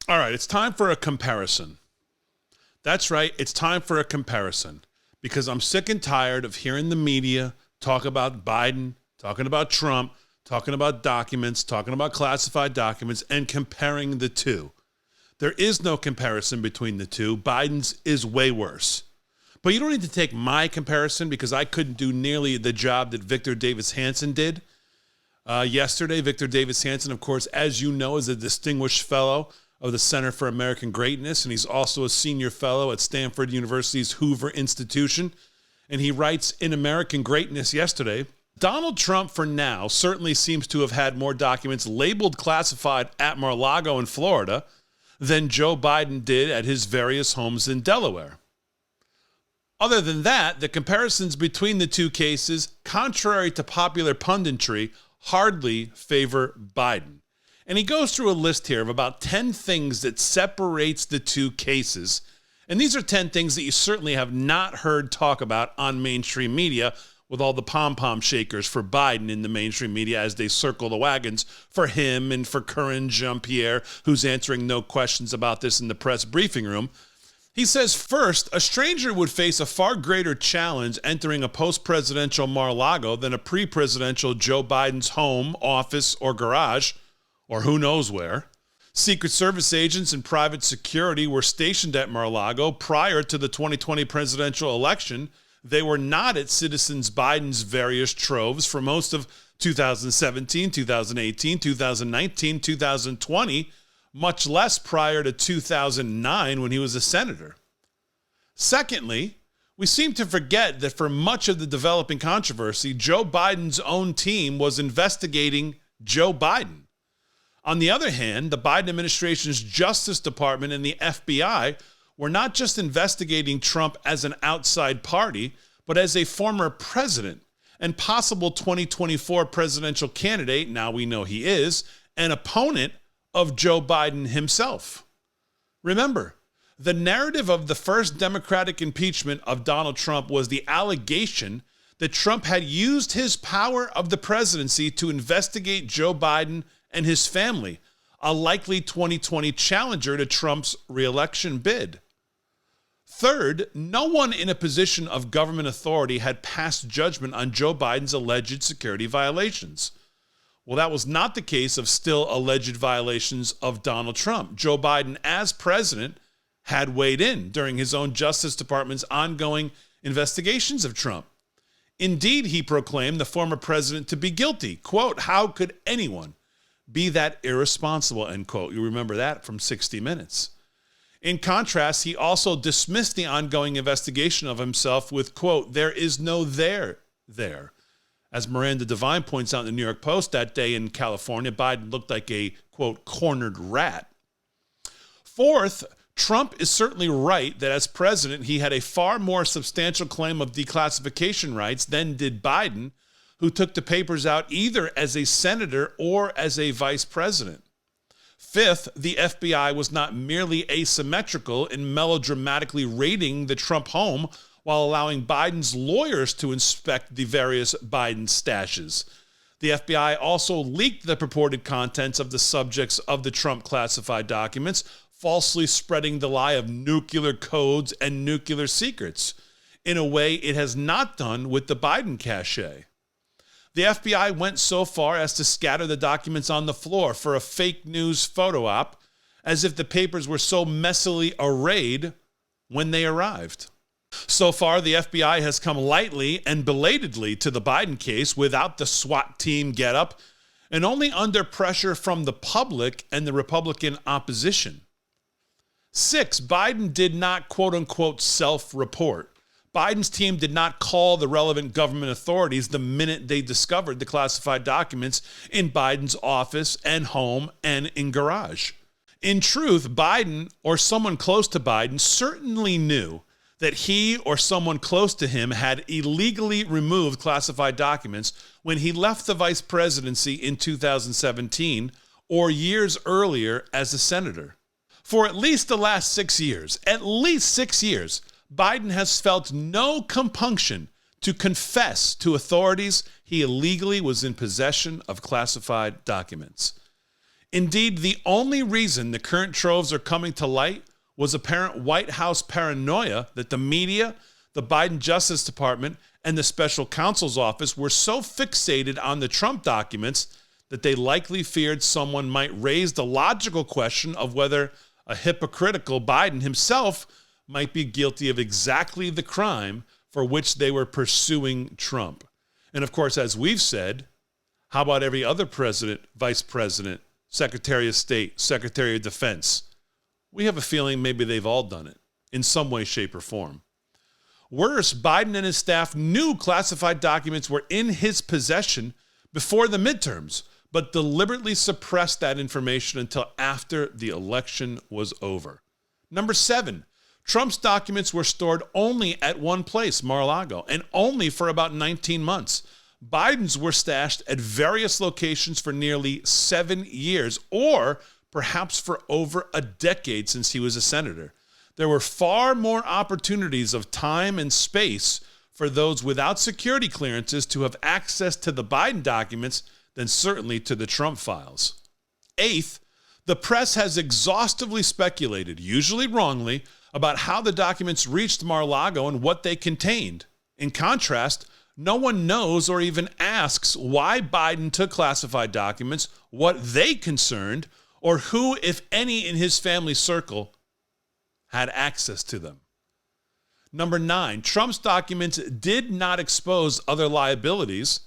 All right, it's time for a comparison. That's right, it's time for a comparison because I'm sick and tired of hearing the media talk about Biden, talking about Trump, talking about documents, talking about classified documents, and comparing the two. There is no comparison between the two. Biden's is way worse. But you don't need to take my comparison because I couldn't do nearly the job that Victor Davis Hanson did. Yesterday, Victor Davis Hanson, of course, as you know, is a distinguished fellow of the Center for American Greatness, and he's also a senior fellow at Stanford University's Hoover Institution. And he writes in American Greatness yesterday, Donald Trump, for now, certainly seems to have had more documents labeled classified at Mar-a-Lago in Florida than Joe Biden did at his various homes in Delaware. Other than that, the comparisons between the two cases, contrary to popular punditry, hardly favor Biden. And he goes through a list here of about 10 things that separates the two cases. And these are 10 things that you certainly have not heard talk about on mainstream media with all the pom-pom shakers for Biden in the mainstream media as they circle the wagons for him and for Corinne Jean-Pierre, who's answering no questions about this in the press briefing room. He says, first, a stranger would face a far greater challenge entering a post-presidential Mar-a-Lago than a pre-presidential Joe Biden's home, office, or garage, or who knows where. Secret Service agents and private security were stationed at Mar-a-Lago prior to the 2020 presidential election. They were not at Citizens Biden's various troves for most of 2017, 2018, 2019, 2020, much less prior to 2009 when he was a senator. Secondly, we seem to forget that for much of the developing controversy, Joe Biden's own team was investigating Joe Biden. On the other hand, the Biden administration's Justice Department and the FBI were not just investigating Trump as an outside party, but as a former president and possible 2024 presidential candidate, now we know he is, an opponent of Joe Biden himself. Remember, the narrative of the first Democratic impeachment of Donald Trump was the allegation that Trump had used his power of the presidency to investigate Joe Biden and his family, a likely 2020 challenger to Trump's reelection bid. Third, no one in a position of government authority had passed judgment on Joe Biden's alleged security violations. Well, that was not the case of still alleged violations of Donald Trump. Joe Biden, as president, had weighed in during his own Justice Department's ongoing investigations of Trump. Indeed, he proclaimed the former president to be guilty. Quote, how could anyone be that irresponsible, end quote. You remember that from 60 Minutes. In contrast, he also dismissed the ongoing investigation of himself with, quote, there is no there. As Miranda Devine points out in the New York Post, that day in California, Biden looked like a, quote, cornered rat. Fourth, Trump is certainly right that as president, he had a far more substantial claim of declassification rights than did Biden, who took the papers out either as a senator or as a vice president. Fifth, the FBI was not merely asymmetrical in melodramatically raiding the Trump home while allowing Biden's lawyers to inspect the various Biden stashes. The FBI also leaked the purported contents of the subjects of the Trump classified documents, falsely spreading the lie of nuclear codes and nuclear secrets, in a way it has not done with the Biden cache. The FBI went so far as to scatter the documents on the floor for a fake news photo op, as if the papers were so messily arrayed when they arrived. So far, the FBI has come lightly and belatedly to the Biden case without the SWAT team getup and only under pressure from the public and the Republican opposition. 6, Biden did not, quote-unquote, self-report. Biden's team did not call the relevant government authorities the minute they discovered the classified documents in Biden's office and home and in garage. In truth, Biden or someone close to Biden certainly knew that he or someone close to him had illegally removed classified documents when he left the vice presidency in 2017 or years earlier as a senator. For at least the last 6 years, Biden has felt no compunction to confess to authorities he illegally was in possession of classified documents. Indeed, the only reason the current troves are coming to light was apparent White House paranoia that the media, the Biden Justice Department, and the special counsel's office were so fixated on the Trump documents that they likely feared someone might raise the logical question of whether a hypocritical Biden himself might be guilty of exactly the crime for which they were pursuing Trump. And of course, as we've said, how about every other president, vice president, Secretary of State, Secretary of Defense? We have a feeling maybe they've all done it in some way, shape, or form. Worse, Biden and his staff knew classified documents were in his possession before the midterms, but deliberately suppressed that information until after the election was over. Number 7, Trump's documents were stored only at one place, Mar-a-Lago, and only for about 19 months. Biden's were stashed at various locations for nearly 7 years, or perhaps for over a decade since he was a senator. There were far more opportunities of time and space for those without security clearances to have access to the Biden documents than certainly to the Trump files. 8th, the press has exhaustively speculated, usually wrongly, about how the documents reached Mar-a-Lago and what they contained. In contrast, no one knows or even asks why Biden took classified documents, what they concerned, or who, if any, in his family circle had access to them. Number 9, Trump's documents did not expose other liabilities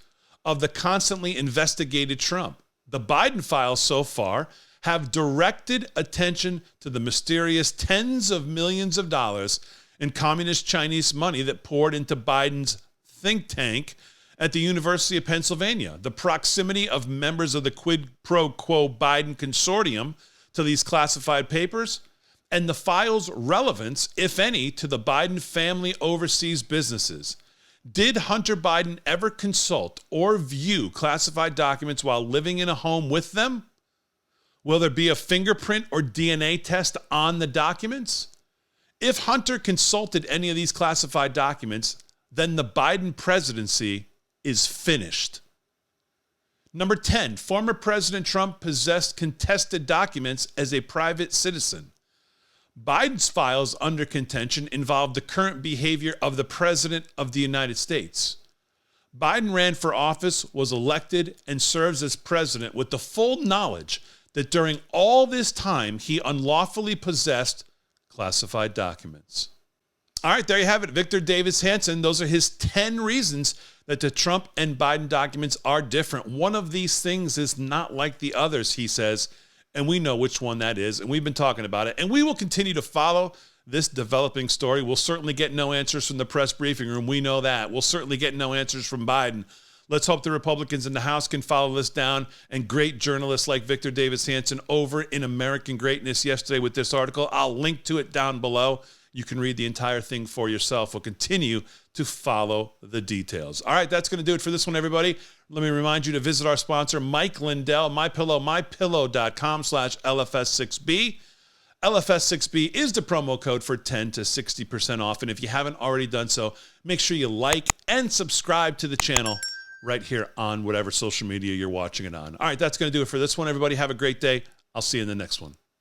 of the constantly investigated Trump. The Biden files so far have directed attention to the mysterious tens of millions of dollars in communist Chinese money that poured into Biden's think tank at the University of Pennsylvania, the proximity of members of the quid pro quo Biden consortium to these classified papers, and the file's relevance, if any, to the Biden family overseas businesses. Did Hunter Biden ever consult or view classified documents while living in a home with them? Will there be a fingerprint or DNA test on the documents? If Hunter consulted any of these classified documents, then the Biden presidency is finished. Number 10, former President Trump possessed contested documents as a private citizen. Biden's files under contention involved the current behavior of the President of the United States. Biden ran for office, was elected, and serves as president with the full knowledge that during all this time he unlawfully possessed classified documents. All right, there you have it. Victor Davis Hanson. Those are his 10 reasons that the Trump and Biden documents are different. One of these things is not like the others, he says, and we know which one that is, and we've been talking about it, and we will continue to follow this developing story. We'll certainly get no answers from the press briefing room. We know that. We'll certainly get no answers from Biden. Let's hope the Republicans in the House can follow this down, and great journalists like Victor Davis Hanson over in American Greatness yesterday with this article. I'll link to it down below. You can read the entire thing for yourself. We'll continue to follow the details. All right, that's going to do it for this one, everybody. Let me remind you to visit our sponsor, Mike Lindell, MyPillow, mypillow.com/LFS6B. LFS6B is the promo code for 10 to 60% off. And if you haven't already done so, make sure you like and subscribe to the channel right here on whatever social media you're watching it on. All right, that's going to do it for this one, everybody. Have a great day. I'll see you in the next one.